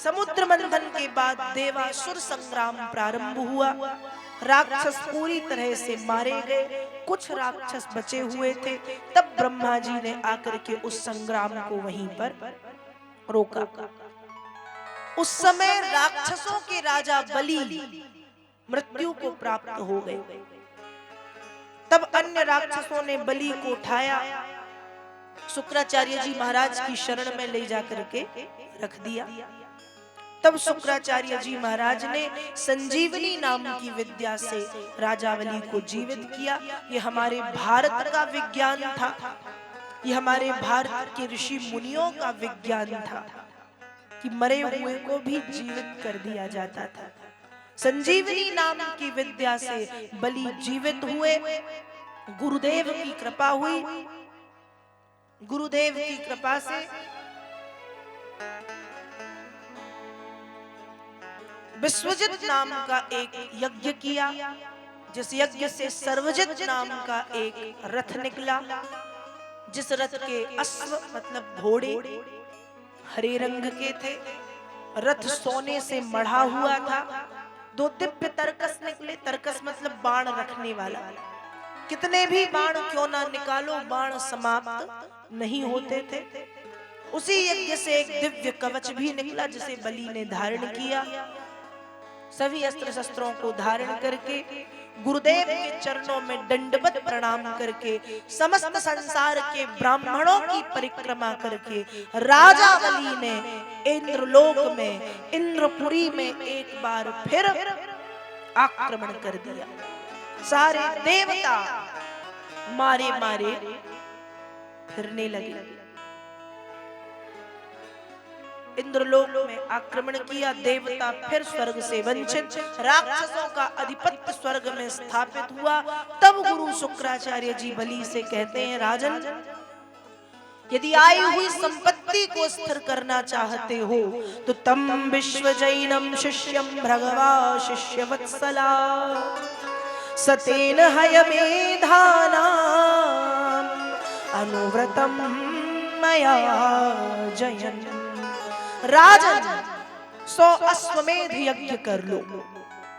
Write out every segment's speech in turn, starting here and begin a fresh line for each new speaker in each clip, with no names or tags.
समुद्र मंथन के बाद देवासुर संग्राम प्रारंभ हुआ। राक्षस पूरी तरह से मारे गए, कुछ राक्षस बचे हुए थे। तब ब्रह्मा जी ने आकर के उस संग्राम को वहीं पर रोका। उस समय राक्षसों के राजा बलि मृत्यु को प्राप्त हो गए। तब अन्य राक्षसों ने बलि को उठाया, शुक्राचार्य जी महाराज की शरण में ले जाकर के रख दिया। तब शुक्राचार्य जी महाराज ने संजीवनी नाम की विद्या से राजा बलि को जीवित किया। ये हमारे भारत का विज्ञान था, ये हमारे भारत के ऋषि मुनियों का विज्ञान था कि मरे हुए को भी जीवित कर दिया जाता था। संजीवनी नाम की विद्या से बलि जीवित हुए। गुरुदेव की कृपा हुई, गुरुदेव की कृपा से विश्वजित नाम का एक यज्ञ किया, जिस यज्ञ से सर्वजित नाम का एक रथ निकला, जिस रथ के अश्व मतलब घोड़े हरे रंग के थे, रथ सोने से मढ़ा हुआ था। 2 दिव्य तरकस निकले, तरकस मतलब बाण रखने वाला। कितने भी बाण क्यों ना निकालो, बाण समाप्त नहीं होते थे। उसी यज्ञ से एक दिव्य कवच भी निकला, जिसे बलि ने धारण किया। सभी अस्त्र शस्त्रों को धारण करके गुरुदेव के चरणों में दंडवत प्रणाम करके समस्त संसार के ब्राह्मणों की परिक्रमा करके राजा बलि ने इंद्रलोक में, इंद्रपुरी में एक बार फिर आक्रमण कर दिया। सारे देवता मारे मारे फिरने लगे। इंद्रलोक में आक्रमण किया, देवता फिर स्वर्ग से वंचित, राक्षसों का अधिपत्य स्वर्ग में स्थापित हुआ। तब गुरु शुक्राचार्य जी बलि से कहते हैं, राजन, यदि आई हुई संपत्ति को स्थिर करना चाहते हो तो तम विश्व जैनम शिष्यम भृगवा शिष्य वत्सला सतेन हयमेधाना अनुव्रतम मया जयन। राजन, 100 अश्वमेध यज्ञ कर लो।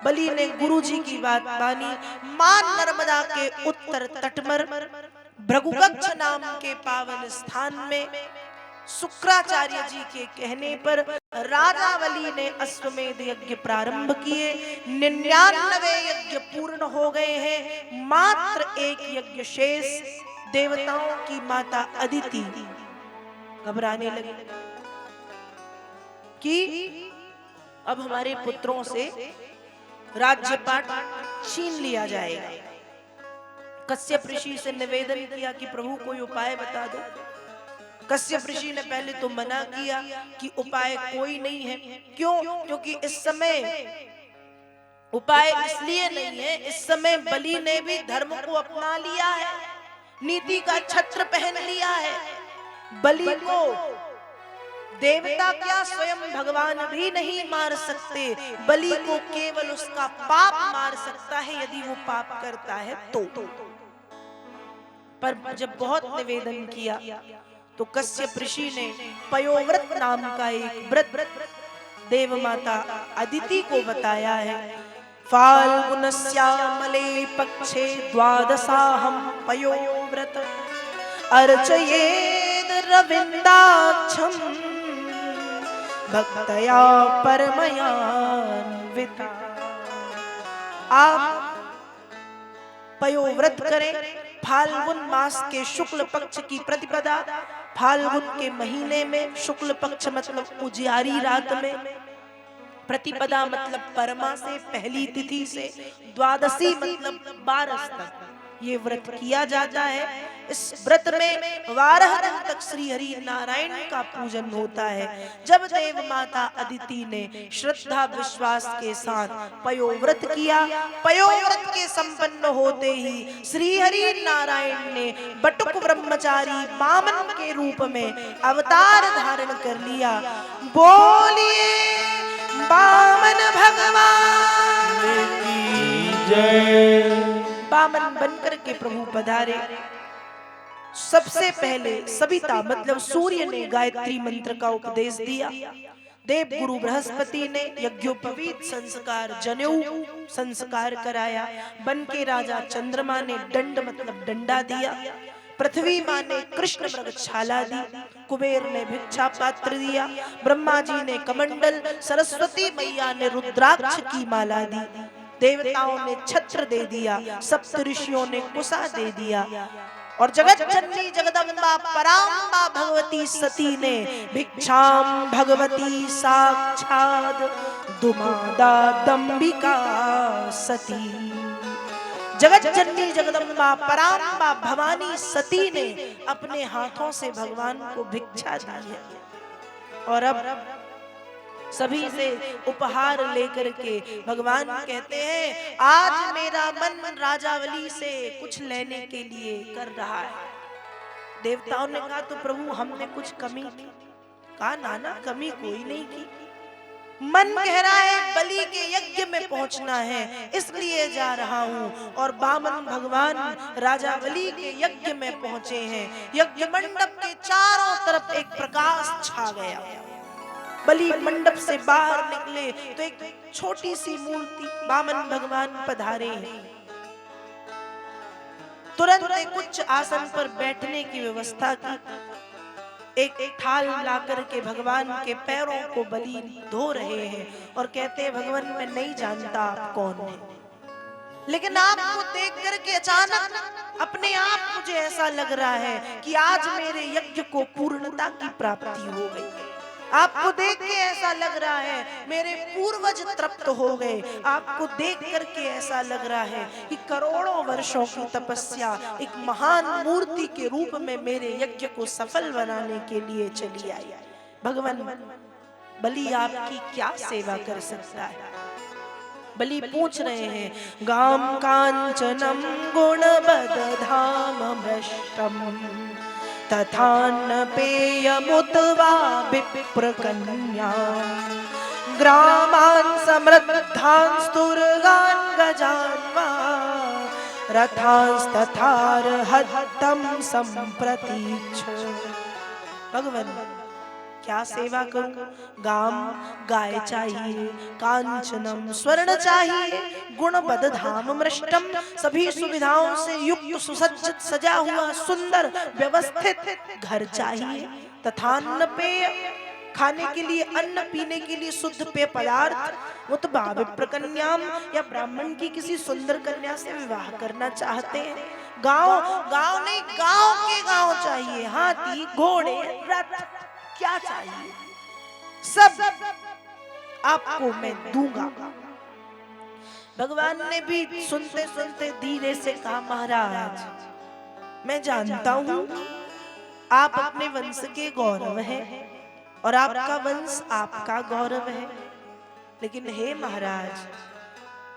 बलि ने गुरु जी की बात मानी। मां नर्मदा के उत्तर तट पर भृगुकक्ष नाम के पावन स्थान में शुक्राचार्य जी के कहने पर राजा बलि ने अश्वमेध यज्ञ प्रारंभ किए। 99 यज्ञ पूर्ण हो गए हैं, मात्र एक यज्ञ शेष। देवताओं की माता अदिति घबराने लगी कि अब हमारे पुत्रों से राज्यपाट छीन लिया जाएगा। कश्यप ऋषि से निवेदन किया कि प्रभु कोई उपाय बता दो। कश्यप ऋषि ने पहले तो मना किया कि उपाय कोई नहीं है। क्यों? क्योंकि इस समय उपाय इसलिए नहीं है, इस समय बलि ने भी धर्म को अपना लिया है, नीति का छत्र पहन लिया है। बलि को देवता क्या, स्वयं भगवान भी नहीं मार सकते। बलि को केवल उसका पाप मार सकता है, यदि वो पाप करता है तो। पर जब बहुत निवेदन किया तो कश्यप ऋषि ने पयोव्रत नाम का एक व्रत देव माता अदिति को बताया है। फाल्गुनस्यामले पक्षे द्वादशाहं पयोव्रत अर्चयेद रविन्दाक्षं भक्तया परमयान्विता। आप पयोव्रत करें। फाल्गुन मास के शुक्ल पक्ष की प्रतिपदा, फाल्गुन के महीने में, शुक्ल पक्ष मतलब उजियारी रात में, प्रतिपदा मतलब परमा से, पहली तिथि से, द्वादशी मतलब 12 तक ये व्रत किया जाता है। इस व्रत में 12 दिन तक श्री हरि नारायण का पूजन होता है। जब देव माता अदिति ने श्रद्धा विश्वास के साथ पयोव्रत किया, पयोव्रत के संपन्न होते ही श्री हरि नारायण ने बटुक ब्रह्मचारी वामन के रूप में अवतार धारण कर लिया। बोलिए वामन भगवान की जय। वामन बनकर के प्रभु पधारे। सबसे पहले सविता मतलब सूर्य ने गायत्री मंत्र का उपदेश दिया। देव गुरु बृहस्पति ने यज्ञोपवीत संस्कार जनेऊ संस्कार कराया। बन के राजा चंद्रमा ने दंड मतलब डंडा दिया। पृथ्वी माँ ने कृष्ण मृगछाला दी। कुबेर ने भिक्षा पात्र दिया। ब्रह्मा जी ने कमंडल, सरस्वती मैया ने रुद्राक्ष की माला दी। देवताओं ने छत्र दे दिया, सप्त ऋषियों ने कुसा दे दिया और जगत जननी जगदम्बा पराम्बा भगवती सती ने भिक्षाम भगवती साक्षात दुमादा दंबिका सती। जगत जननी जगदम्बा पराम्बा भवानी सती ने अपने हाथों से भगवान को भिक्षा दी है और अब सभी से उपहार लेकर के भगवान कहते हैं आज मेरा मन राजावली से कुछ लेने के लिए कर रहा है। देवताओं ने कहा तो प्रभु हमने कुछ कमी की? कहा नाना कमी कोई नहीं की, मन कह रहा है बलि के यज्ञ में पहुंचना है इसलिए जा रहा हूँ। और बामन भगवान राजा बलि के यज्ञ में पहुंचे हैं। यज्ञ मंडप के चारों तरफ एक प्रकाश छा गया। बलि मंडप से बाहर निकले तो एक छोटी सी मूर्ति बामन भगवान पधारे हैं। तुरंत एक उच्च आसन पर बैठने की व्यवस्था की। एक थाल लाकर के भगवान के पैरों को बलि धो रहे हैं और कहते हैं भगवान मैं नहीं जानता आप कौन है, लेकिन आपको देख करके अचानक अपने आप मुझे ऐसा लग रहा है कि आज मेरे यज्ञ को पूर्णता की प्राप्ति हो गई। आपको देख के ऐसा लग रहा है मेरे पूर्वज तृप्त हो गए। आपको देख करके ऐसा लग रहा है कि करोड़ों वर्षों की तपस्या एक महान मूर्ति के रूप में मेरे यज्ञ को सफल बनाने के लिए चली आई। भगवान बलि आपकी क्या सेवा कर सकता है? बलि पूछ रहे हैं गाम कांचनम गुणबदधाम भ्रष्टम तथान्न पेयमुतवा विप्रकन्या ग्रामान् समृद्धान् स्तुर्गान् गजान् वा रथांस्तथार्हतं सम्प्रतीच्छ। भगवान क्या सेवा करूं? गाम गाय चाहिए, कांचनम स्वर्ण चाहिए, गुणबद धाम मृष्टम सभी सुविधाओं से युक्त सुसज्जित सजा हुआ सुंदर व्यवस्थित घर चाहिए, तथान्न पेय खाने के लिए अन्न, पीने के लिए शुद्ध पेय पदार्थ। उत्बा विप्रकन्याम या ब्राह्मण की किसी सुंदर कन्या से विवाह करना चाहते हैं। गांव गांव नहीं गांव के गांव चाहिए, हाथी घोड़े रथ क्या चाहिए सब आपको मैं दूंगा। भगवान ने भी सुनते सुनते धीरे से कहा महाराज मैं जानता हूं आप अपने वंश के गौरव हैं और आपका वंश आपका गौरव है, लेकिन हे महाराज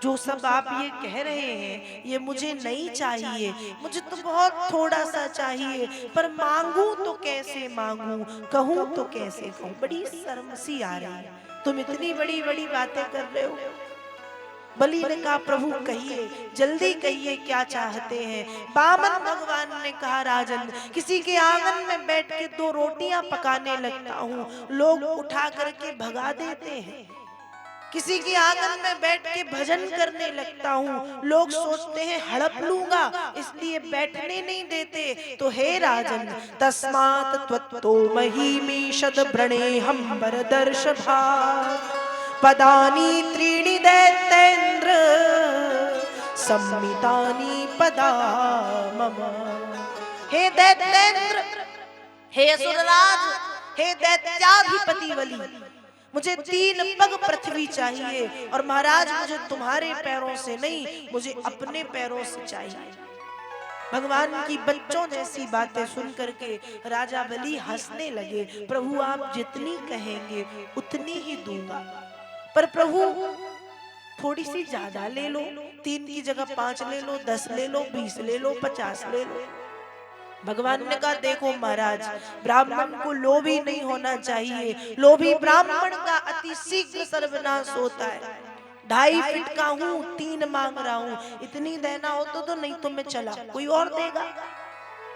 जो सब आप ये कह रहे हैं ये मुझे नहीं चाहिए। मुझे तो बहुत थोड़ा सा चाहिए, पर मांगू तो कैसे मांगू, कहूँ तो कैसे कहूँ, बड़ी शर्म सी आ रही है। तुम इतनी बड़ी बड़ी बातें कर रहे हो। बलि ने कहा प्रभु कहिए, जल्दी कहिए क्या चाहते हैं। बामन भगवान ने कहा राजन किसी के आंगन में बैठ के 2 रोटियां पकाने लगता हूँ, लोग उठा करके भगा देते हैं। किसी के आंगन में बैठ के भजन करने लगता हूँ, लोग सोचते हैं हड़प लूंगा इसलिए बैठने नहीं देते। तो हे राजन तस्मात् त्वत्तो महीमीषद व्रणेहं वरदर्श भाग पदानि त्रीणि दैत्येन्द्र सम्मितानि पदा मम। हे दैत्येन्द्र, हे असुरराज, हे दैत्याधिपति बलि, मुझे 3 पग पृथ्वी चाहिए और महाराज मुझे तुम्हारे पैरों से नहीं, मुझे अपने पैरों से चाहिए। भगवान की बच्चों जैसी बातें सुन करके राजा बलि हंसने लगे। प्रभु आप जितनी कहेंगे उतनी ही दूंगा, पर प्रभु थोड़ी सी ज्यादा ले लो, 3 की जगह 5 ले लो, 10 ले लो, 20 ले लो, 50 ले लो। भगवान ने कहा देखो महाराज ब्राह्मण को लोभी नहीं होना चाहिए, लोभी ब्राह्मण का अति शीघ्र सर्वनाश होता है। 2.5 फीट का हूँ, 3 मांग रहा हूँ, इतनी देना हो तो नहीं तो मैं चला, कोई और देगा।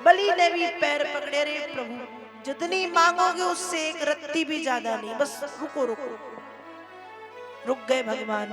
बलि ने भी पैर पकड़े, रे प्रभु जितनी मांगोगे उससे एक रत्ती भी ज्यादा नहीं, बस रुको रुको। रुक गए भगवान।